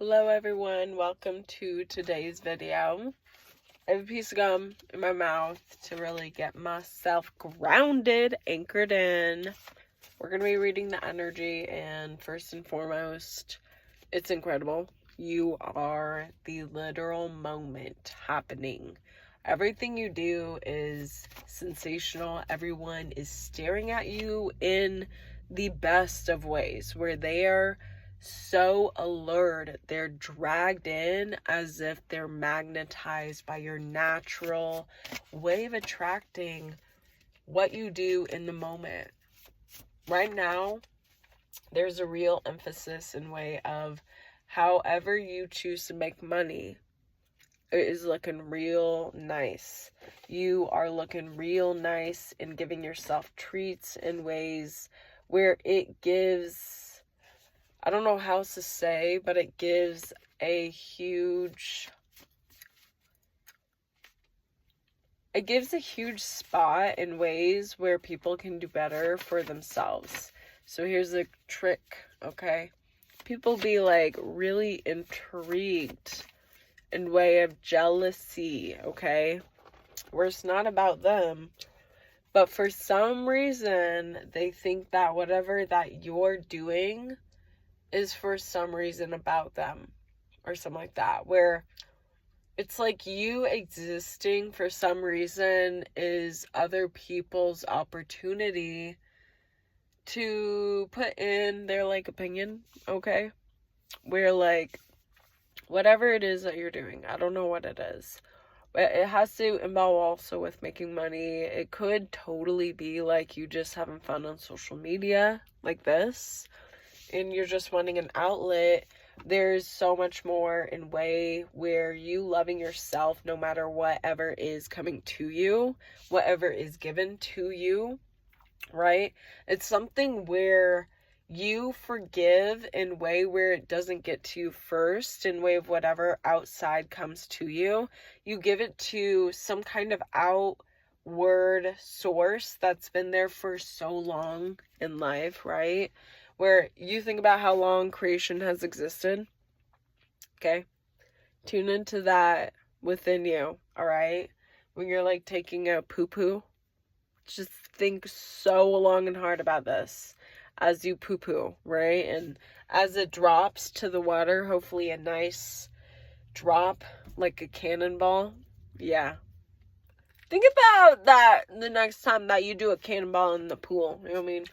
Hello everyone, welcome to today's video. I have a piece of gum in my mouth to really get myself grounded, anchored in. We're going to be reading the energy, and first and foremost, it's incredible. You are the literal moment happening. Everything you do is sensational. Everyone is staring at you in the best of ways, where they are so alert, they're dragged in as if they're magnetized by your natural way of attracting what you do in the moment. Right now, there's a real emphasis in way of however you choose to make money. It is looking real nice. You are looking real nice and giving yourself treats in ways where it gives, I don't know how else to say, but it gives a huge spot in ways where people can do better for themselves. So here's the trick, okay? People be like really intrigued in way of jealousy, okay? Where it's not about them, but for some reason they think that whatever that you're doing is for some reason about them or something like that, where it's like you existing for some reason is other people's opportunity to put in their opinion, okay? Where whatever it is that you're doing, I don't know what it is, but it has to involve also with making money. It could totally be like you just having fun on social media like this, and you're just wanting an outlet. There's so much more in way where you loving yourself no matter whatever is coming to you, whatever is given to you, right? It's something where you forgive in way where it doesn't get to you first, in way of whatever outside comes to you. You give it to some kind of outward source that's been there for so long in life, right? Where you think about how long creation has existed, okay? Tune into that within you, all right? When you're taking a poo-poo, just think so long and hard about this as you poo-poo, right? And as it drops to the water, hopefully a nice drop, like a cannonball. Yeah. Think about that the next time that you do a cannonball in the pool. You know what I mean?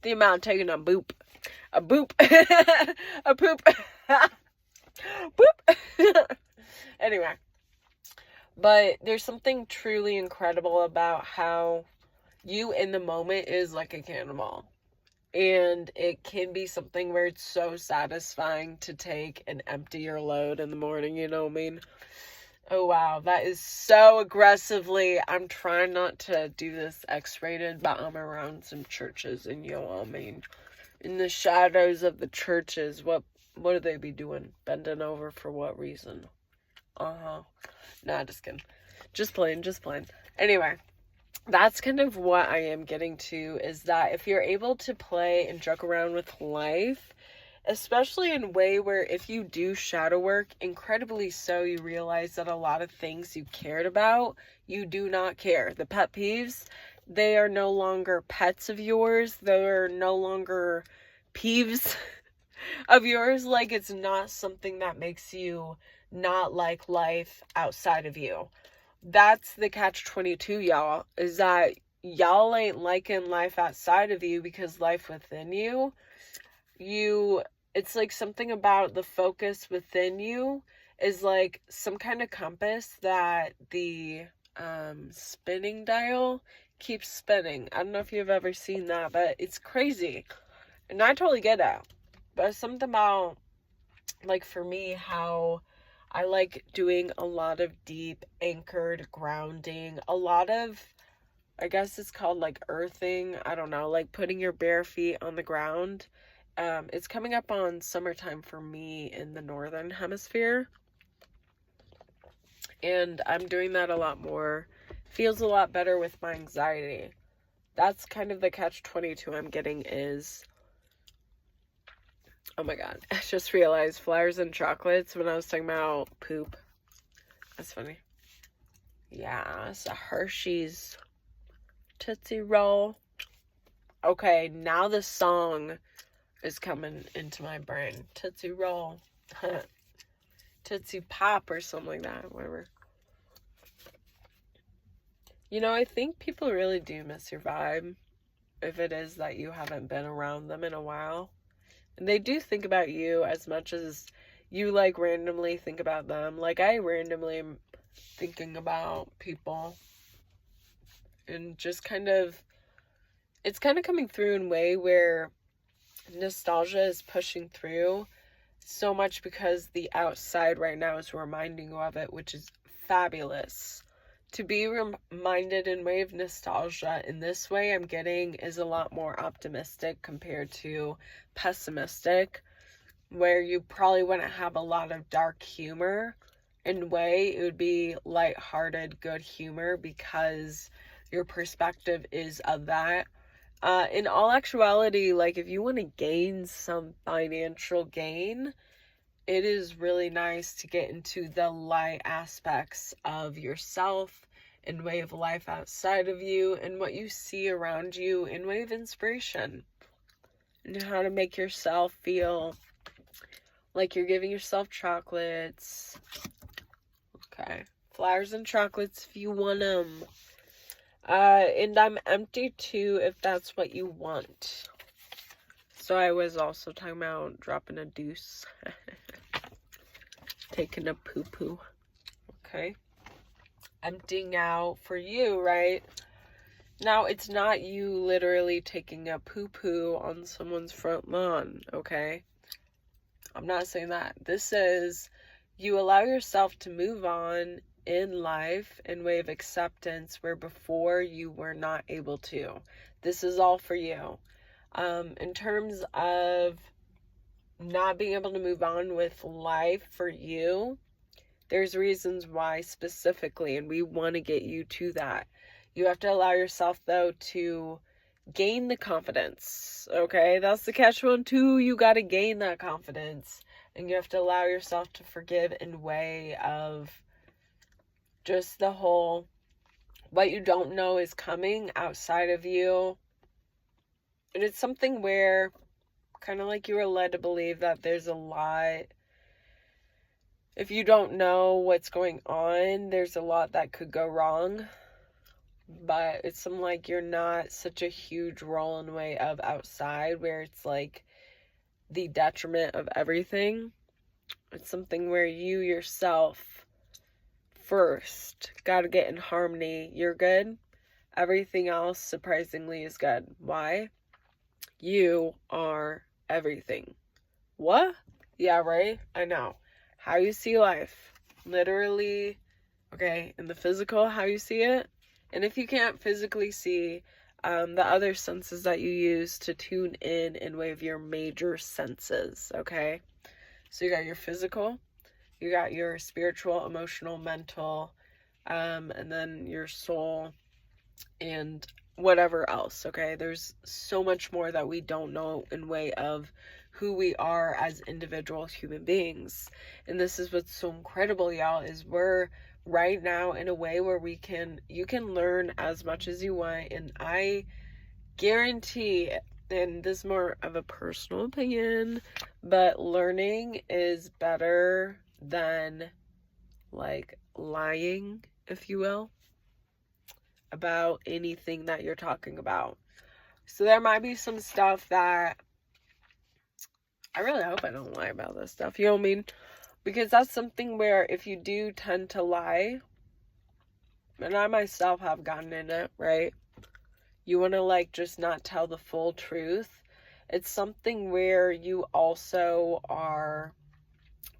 Think about taking a boop. A boop. A poop. Boop. Anyway. But there's something truly incredible about how you in the moment is like a cannonball. And it can be something where it's so satisfying to take and empty your load in the morning, you know what I mean? Oh wow, that is so aggressively. I'm trying not to do this X-rated, but I'm around some churches, and I mean, in the shadows of the churches, what do they be doing? Bending over for what reason? Nah, just kidding. Just playing. Anyway, that's kind of what I am getting to, is that if you're able to play and joke around with life, especially in a way where if you do shadow work, incredibly so, you realize that a lot of things you cared about, you do not care. The pet peeves, they are no longer pets of yours. They're no longer peeves of yours. It's not something that makes you not like life outside of you. That's the catch-22, y'all, is that y'all ain't liking life outside of you, because life within you, it's like something about the focus within you is like some kind of compass that the spinning dial keeps spinning. I don't know if you've ever seen that, but it's crazy. And I totally get it. But something about, for me, how I like doing a lot of deep anchored grounding, a lot of, I guess it's called earthing. I don't know, putting your bare feet on the ground. It's coming up on summertime for me in the northern hemisphere, and I'm doing that a lot more. Feels a lot better with my anxiety. That's kind of the catch-22 I'm getting, is Oh my god, I just realized flowers and chocolates when I was talking about poop. That's funny. Yeah, it's a Hershey's Tootsie Roll. Okay, now the song is coming into my brain. Tootsie Roll. Tootsie Pop or something like that, whatever. You know, I think people really do miss your vibe if it is that you haven't been around them in a while. And they do think about you as much as you, like, randomly think about them. Like, I randomly am thinking about people. And just kind of, it's kind of coming through in a way where nostalgia is pushing through so much because the outside right now is reminding you of it, which is fabulous. To be reminded in way of nostalgia in this way I'm getting is a lot more optimistic compared to pessimistic, where you probably wouldn't have a lot of dark humor. In way, it would be lighthearted, good humor because your perspective is of that. In all actuality, like, if you want to gain some financial gain, it is really nice to get into the light aspects of yourself in way of life outside of you and what you see around you in way of inspiration and how to make yourself feel like you're giving yourself chocolates. Okay, flowers and chocolates if you want them. And I'm empty too if that's what you want. So I was also talking about dropping a deuce. Taking a poo-poo. Okay. Emptying out for you, right? Now, it's not you literally taking a poo-poo on someone's front lawn, okay? I'm not saying that. This is you allow yourself to move on in life in way of acceptance where before you were not able to. This is all for you. In terms of not being able to move on with life for you, there's reasons why specifically, and we want to get you to that. You have to allow yourself, though, to gain the confidence, okay? That's the catch-22. You got to gain that confidence, and you have to allow yourself to forgive in way of just the whole, what you don't know is coming outside of you. And it's something where, kind of like you were led to believe that there's a lot, if you don't know what's going on, there's a lot that could go wrong. But it's something like you're not such a huge role in the way of outside where it's like the detriment of everything. It's something where you yourself first got to get in harmony. You're good. Everything else, surprisingly, is good. Why? You are everything. What? Yeah, right? I know. How you see life. Literally, okay, in the physical, how you see it. And if you can't physically see, the other senses that you use to tune in way of your major senses, okay? So you got your physical, you got your spiritual, emotional, mental, and then your soul, and whatever else, okay? There's so much more that we don't know in way of who we are as individual human beings. And this is what's so incredible, y'all, is we're right now in a way where you can learn as much as you want, and I guarantee, and this is more of a personal opinion, but learning is better than, like, lying, if you will, about anything that you're talking about. So there might be some stuff that I really hope I don't lie about this stuff, you know what I mean? Because that's something where if you do tend to lie, and I myself have gotten in it, right? You want to, like, just not tell the full truth. It's something where you also are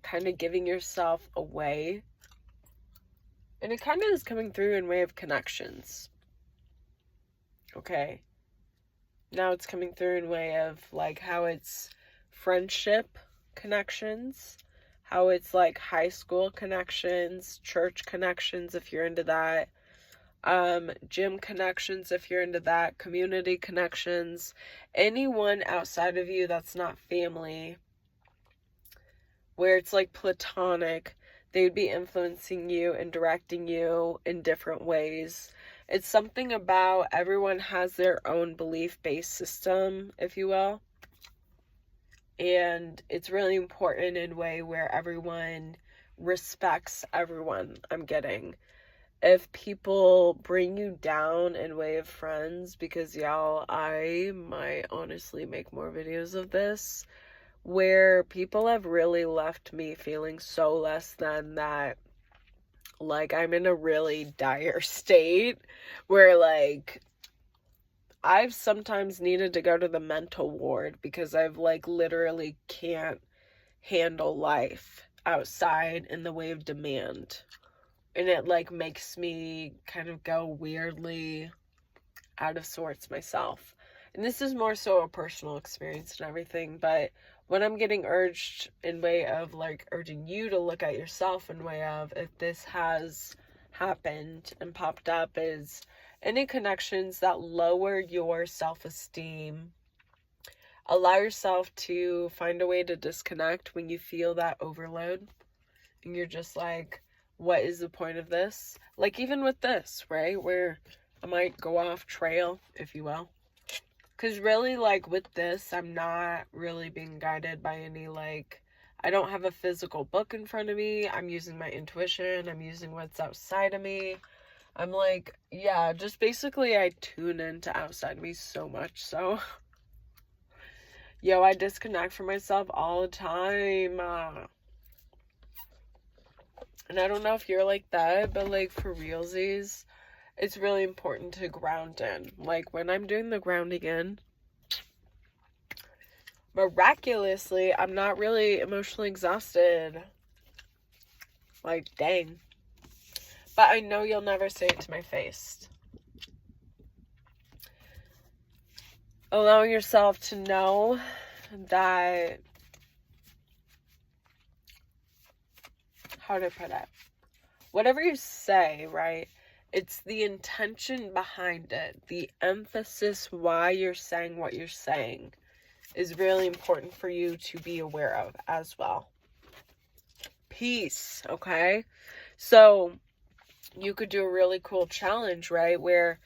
kind of giving yourself away. And it kind of is coming through in way of connections. Okay. Now it's coming through in way of, like, how it's friendship connections, how it's like high school connections, church connections if you're into that, gym connections if you're into that, community connections, anyone outside of you that's not family where it's like platonic. They would be influencing you and directing you in different ways. It's something about everyone has their own belief-based system, if you will. And it's really important in a way where everyone respects everyone, I'm getting. If people bring you down in way of friends, because y'all, I might honestly make more videos of this, where people have really left me feeling so less than that, like, I'm in a really dire state, where, like, I've sometimes needed to go to the mental ward, because I've, like, literally can't handle life outside in the way of demand. And it, like, makes me kind of go weirdly out of sorts myself. And this is more so a personal experience and everything, but when I'm getting urged in way of, like, urging you to look at yourself in way of, if this has happened and popped up, is any connections that lower your self-esteem. Allow yourself to find a way to disconnect when you feel that overload. And you're just like, what is the point of this? Like, even with this, right? Where I might go off trail, if you will. Because really, like, with this, I'm not really being guided by any, like, I don't have a physical book in front of me. I'm using my intuition. I'm using what's outside of me. I'm like, yeah, just basically I tune into outside of me so much. So, yo, I disconnect from myself all the time. And I don't know if you're like that, but, like, for realsies, it's really important to ground in. Like, when I'm doing the grounding in, miraculously, I'm not really emotionally exhausted. Like, dang. But I know you'll never say it to my face. Allowing yourself to know that, how to put it? Whatever you say, right? It's the intention behind it. The emphasis why you're saying what you're saying is really important for you to be aware of as well. Peace, okay? So you could do a really cool challenge, right? Where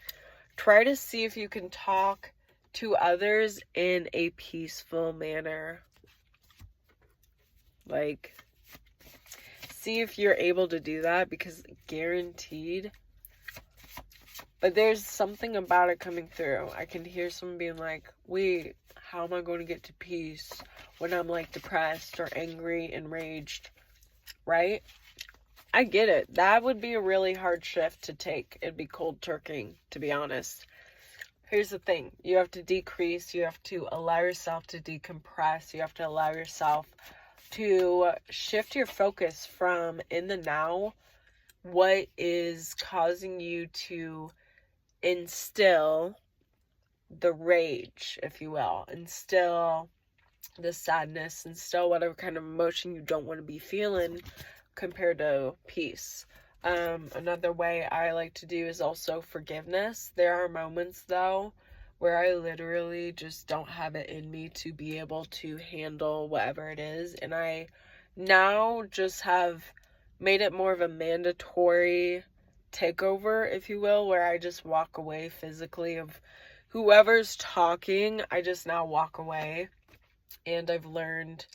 try to see if you can talk to others in a peaceful manner. Like, see if you're able to do that, because guaranteed. But there's something about it coming through. I can hear someone being like, wait, how am I going to get to peace when I'm, like, depressed or angry, enraged, right? I get it. That would be a really hard shift to take. It'd be cold turkey, to be honest. Here's the thing. You have to decrease. You have to allow yourself to decompress. You have to allow yourself to shift your focus from in the now, what is causing you to instill the rage, if you will, instill the sadness, instill whatever kind of emotion you don't want to be feeling, compared to peace. Another way I like to do is also forgiveness. There are moments, though, where I literally just don't have it in me to be able to handle whatever it is, and I now just have made it more of a mandatory takeover, if you will, where I just walk away physically of whoever's talking. I just now walk away. And I've learned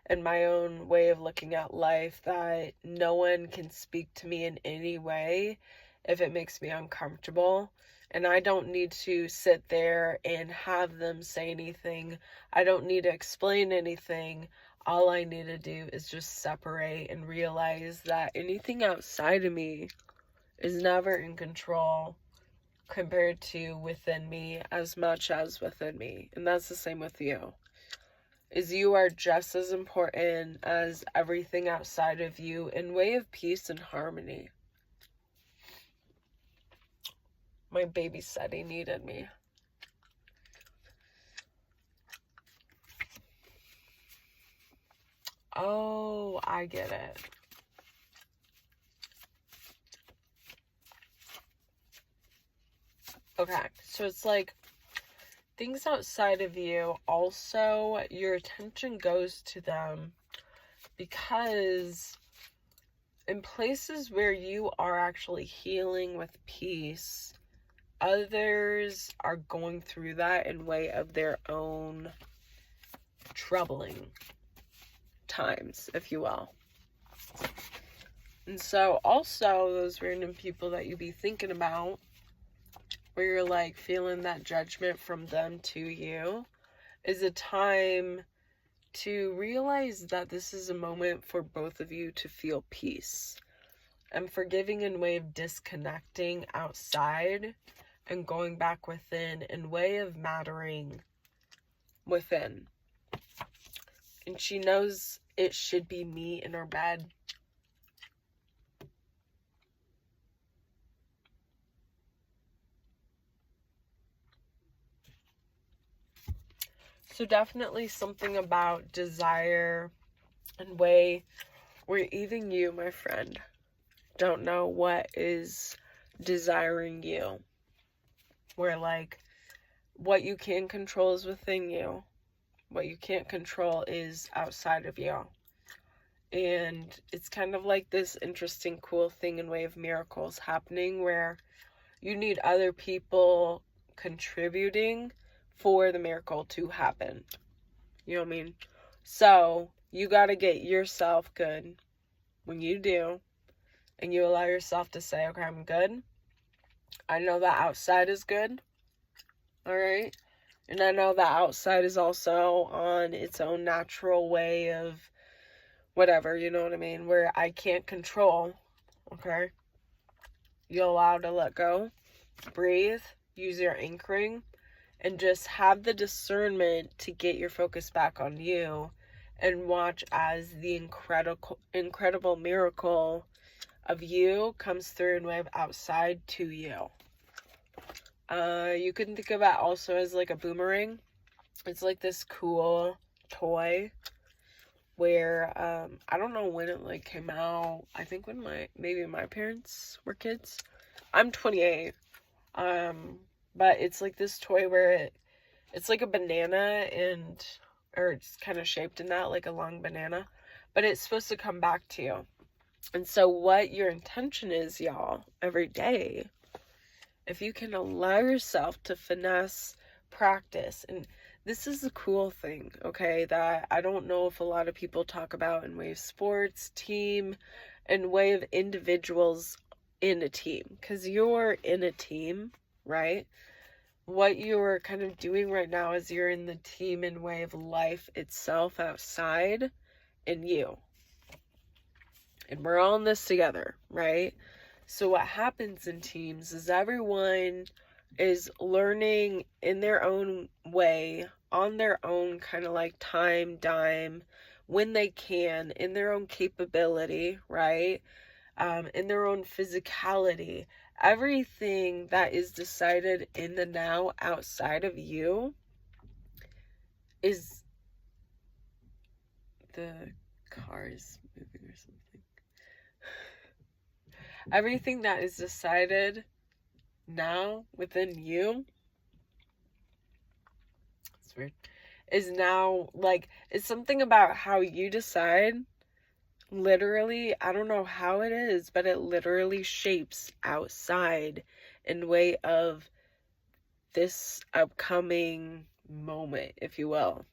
in my own way of looking at life that no one can speak to me in any way if it makes me uncomfortable. And I don't need to sit there and have them say anything. I don't need to explain anything. All I need to do is just separate and realize that anything outside of me is never in control compared to within me as much as within me. And that's the same with you. Is you are just as important as everything outside of you in way of peace and harmony. My baby said he needed me. Oh, I get it. Okay, so it's like things outside of you, also your attention goes to them Because in places where you are actually healing with peace, others are going through that in way of their own troubling times, if you will. And so also those random people that you be thinking about, where you're like feeling that judgment from them to you, is a time to realize that this is a moment for both of you to feel peace and forgiving in way of disconnecting outside and going back within in way of mattering within. And she knows it should be me in her bed. So definitely something about desire and way where even you, my friend, don't know what is desiring you. Where like what you can control is within you. What you can't control is outside of you. And it's kind of like this interesting, cool thing in way of miracles happening where you need other people contributing for the miracle to happen. You know what I mean? So you got to get yourself good. When you do, and you allow yourself to say, okay, I'm good. I know that outside is good. All right. And I know that outside is also on its own natural way of whatever, you know what I mean? Where I can't control. Okay. You allow to let go, breathe, use your anchoring, and just have the discernment to get your focus back on you and watch as the incredible miracle of you comes through in way of outside to you. You can think of it also as like a boomerang. It's like this cool toy where I don't know when it like came out. I think when maybe my parents were kids. I'm 28. But it's like this toy where it's like a banana or it's kind of shaped in that, like a long banana, but it's supposed to come back to you. And so what your intention is, y'all, every day, if you can allow yourself to finesse, practice, and this is a cool thing, okay, that I don't know if a lot of people talk about in way of sports, team, and way of individuals in a team, because you're in a team, right? What you're kind of doing right now is you're in the team in way of life itself outside and you. And we're all in this together, right? So what happens in teams is everyone is learning in their own way, on their own kind of like dime, when they can, in their own capability, right? In their own physicality. Everything that is decided in the now outside of you is the cars moving or something. Everything that is decided now within you, it's weird, is now like, it's something about how you decide. Literally, I don't know how it is, but it literally shapes outside in way of this upcoming moment, if you will.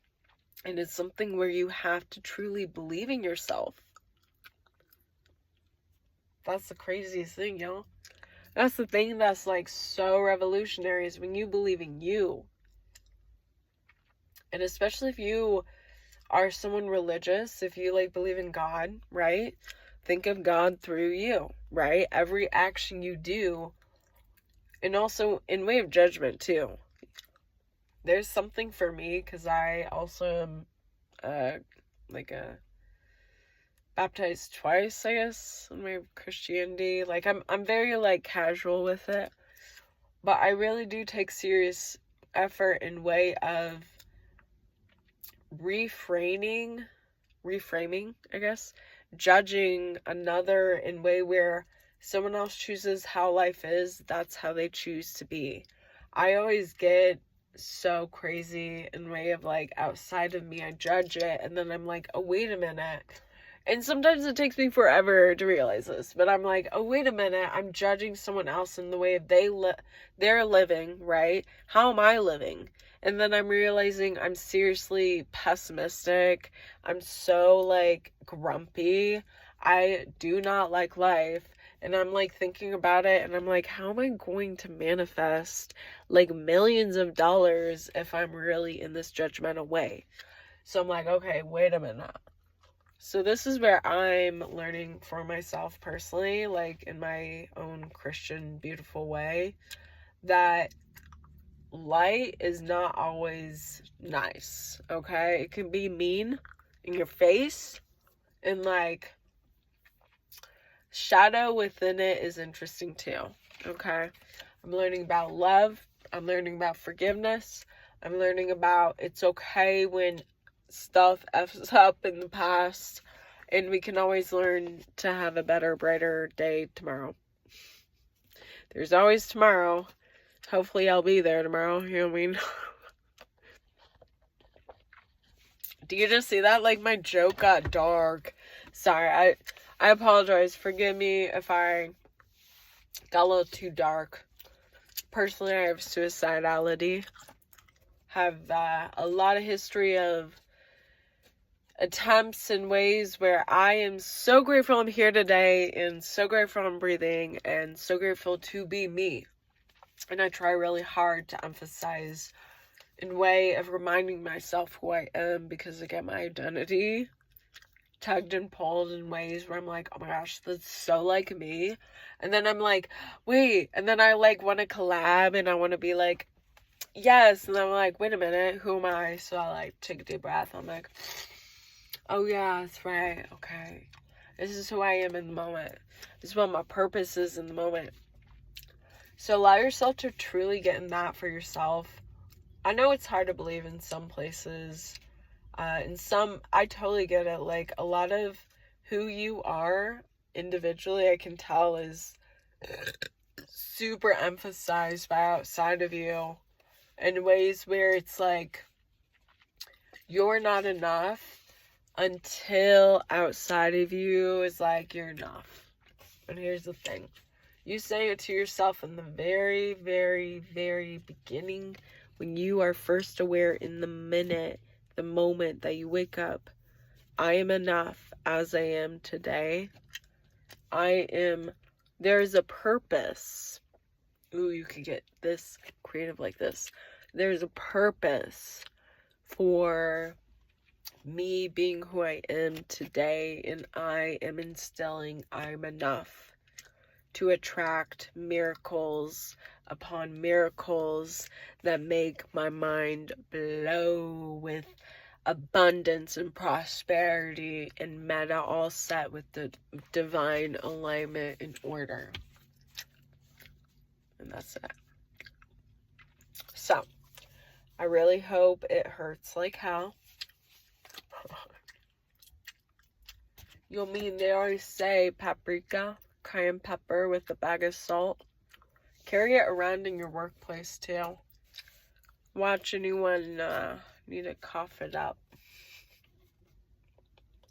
And it's something where you have to truly believe in yourself. That's the craziest thing, y'all. That's the thing that's like so revolutionary, is when you believe in you. And especially if you are someone religious, if you like believe in God, right? Think of God through you, right? Every action you do, and also in way of judgment too. There's something for me, because I also am like a baptized twice, I guess, in way of Christianity. Like I'm very like casual with it, but I really do take serious effort in way of reframing, I guess, judging another in way where someone else chooses how life is, that's how they choose to be. I always get so crazy in way of like outside of me, I judge it, and then I'm like, oh, wait a minute, And sometimes it takes me forever to realize this, but I'm like, oh, wait a minute, I'm judging someone else in the way they're living, right? How am I living? And then I'm realizing I'm seriously pessimistic. I'm so, like, grumpy. I do not like life. And I'm, like, thinking about it, and I'm like, how am I going to manifest, like, millions of dollars if I'm really in this judgmental way? So I'm like, okay, wait a minute. So this is where I'm learning for myself personally, like in my own Christian beautiful way, that light is not always nice, okay? It can be mean in your face, and like shadow within it is interesting too, okay? I'm learning about love. I'm learning about forgiveness. I'm learning about it's okay when stuff F's up in the past, and we can always learn to have a better, brighter day tomorrow. There's always tomorrow. Hopefully I'll be there tomorrow, you know what I mean? Do you just see that? Like, my joke got dark. Sorry, I apologize. Forgive me if I got a little too dark. Personally, I have suicidality. Have a lot of history of attempts and ways where I am so grateful I'm here today, and so grateful I'm breathing, and so grateful to be me. And I try really hard to emphasize in way of reminding myself who I am, because I get my identity tugged and pulled in ways where I'm like, oh my gosh, that's so like me. And then I'm like, wait, and then I like want to collab, and I want to be like, yes, and then I'm like, wait a minute, who am I? So I like take a deep breath. I'm like, oh yeah, that's right, okay. This is who I am in the moment. This is what my purpose is in the moment. So allow yourself to truly get in that for yourself. I know it's hard to believe in some places. In some, I totally get it. Like, a lot of who you are individually, I can tell, is super emphasized by outside of you in ways where it's like, you're not enough until outside of you is like, you're enough. And here's the thing. You say it to yourself in the very, very, very beginning, when you are first aware in the minute, the moment that you wake up. I am enough as I am today. There's a purpose. Ooh, you can get this creative like this. There's a purpose for me being who I am today, and I am instilling I'm enough to attract miracles upon miracles that make my mind blow with abundance and prosperity and meta, all set with the divine alignment and order. And that's it. So, I really hope it hurts like hell. You'll mean they always say paprika, cayenne pepper with a bag of salt. Carry it around in your workplace too. Watch anyone need to cough it up.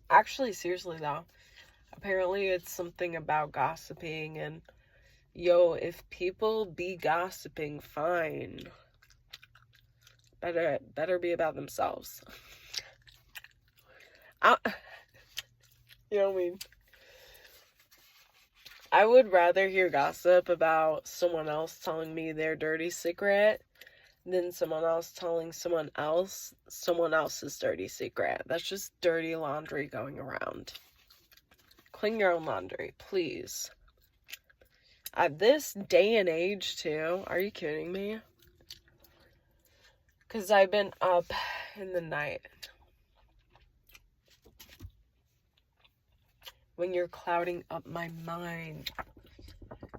Actually, seriously though, apparently it's something about gossiping, and if people be gossiping, fine. Better be about themselves. You know what I mean? I would rather hear gossip about someone else telling me their dirty secret than someone else telling someone else's dirty secret. That's just dirty laundry going around. Clean your own laundry, please. At this day and age, too. Are you kidding me? Because I've been up in the night. When you're clouding up my mind.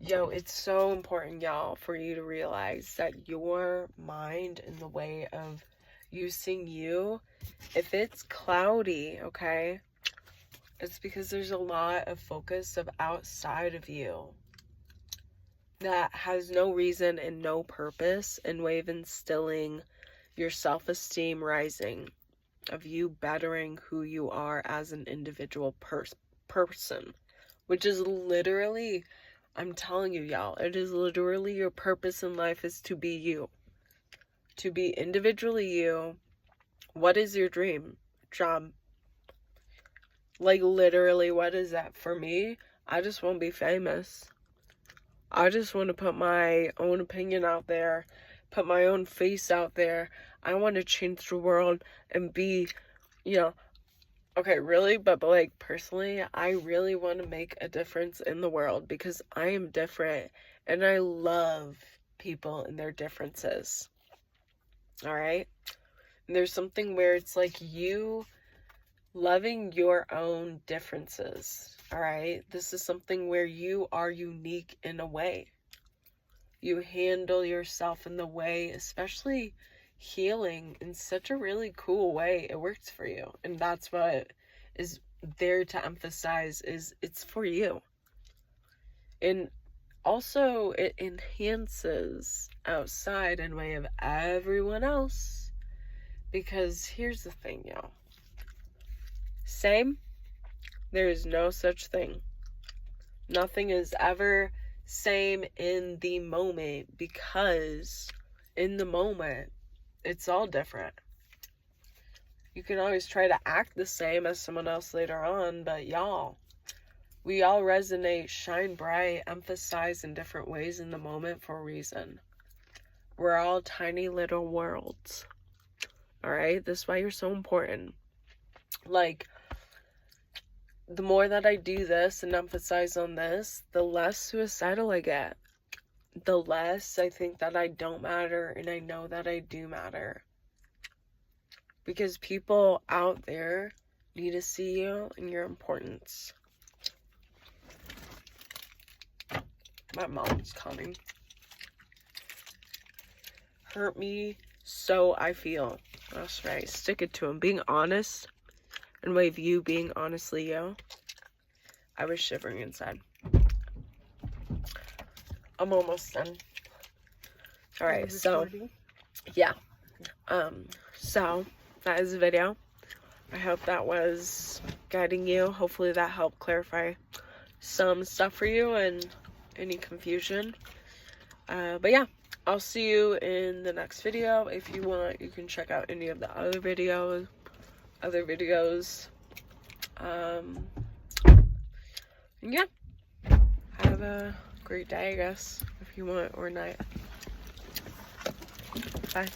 It's so important, y'all, for you to realize that your mind and the way of you seeing you, if it's cloudy, okay, it's because there's a lot of focus of outside of you that has no reason and no purpose in way of instilling your self-esteem rising. of you bettering who you are as an individual person, which is literally, I'm telling you, y'all, it is literally your purpose in life is to be you, to be individually you. What is your dream job? Like, literally, what is that? For me, I just want to be famous. I just want to put my own opinion out there, put my own face out there. I want to change the world and be, you know, okay, really, but like, personally, I really want to make a difference in the world because I am different and I love people and their differences. All right? And there's something where it's like you loving your own differences. All right? This is something where you are unique in a way. You handle yourself in the way, especially healing, in such a really cool way. It works for you. And that's what is there to emphasize, is it's for you. And also it enhances outside in way of everyone else. Because here's the thing, y'all. Same, there is no such thing. Nothing is ever same in the moment, because in the moment, it's all different. You can always try to act the same as someone else later on, but y'all, we all resonate, shine bright, emphasize in different ways in the moment for a reason. We're all tiny little worlds. All right? This is why you're so important. Like, the more that I do this and emphasize on this, the less suicidal I get. The less I think that I don't matter, and I know that I do matter. Because people out there need to see you and your importance. My mom's coming. Hurt me so I feel. That's right. Stick it to him. Being honest, and way of you being honestly you. I was shivering inside. I'm almost done. Alright, so yeah. So that is the video. I hope that was guiding you. Hopefully that helped clarify some stuff for you and any confusion. But yeah, I'll see you in the next video. If you want, you can check out any of the other videos. Yeah, have a great day, I guess, if you want, or night. Bye.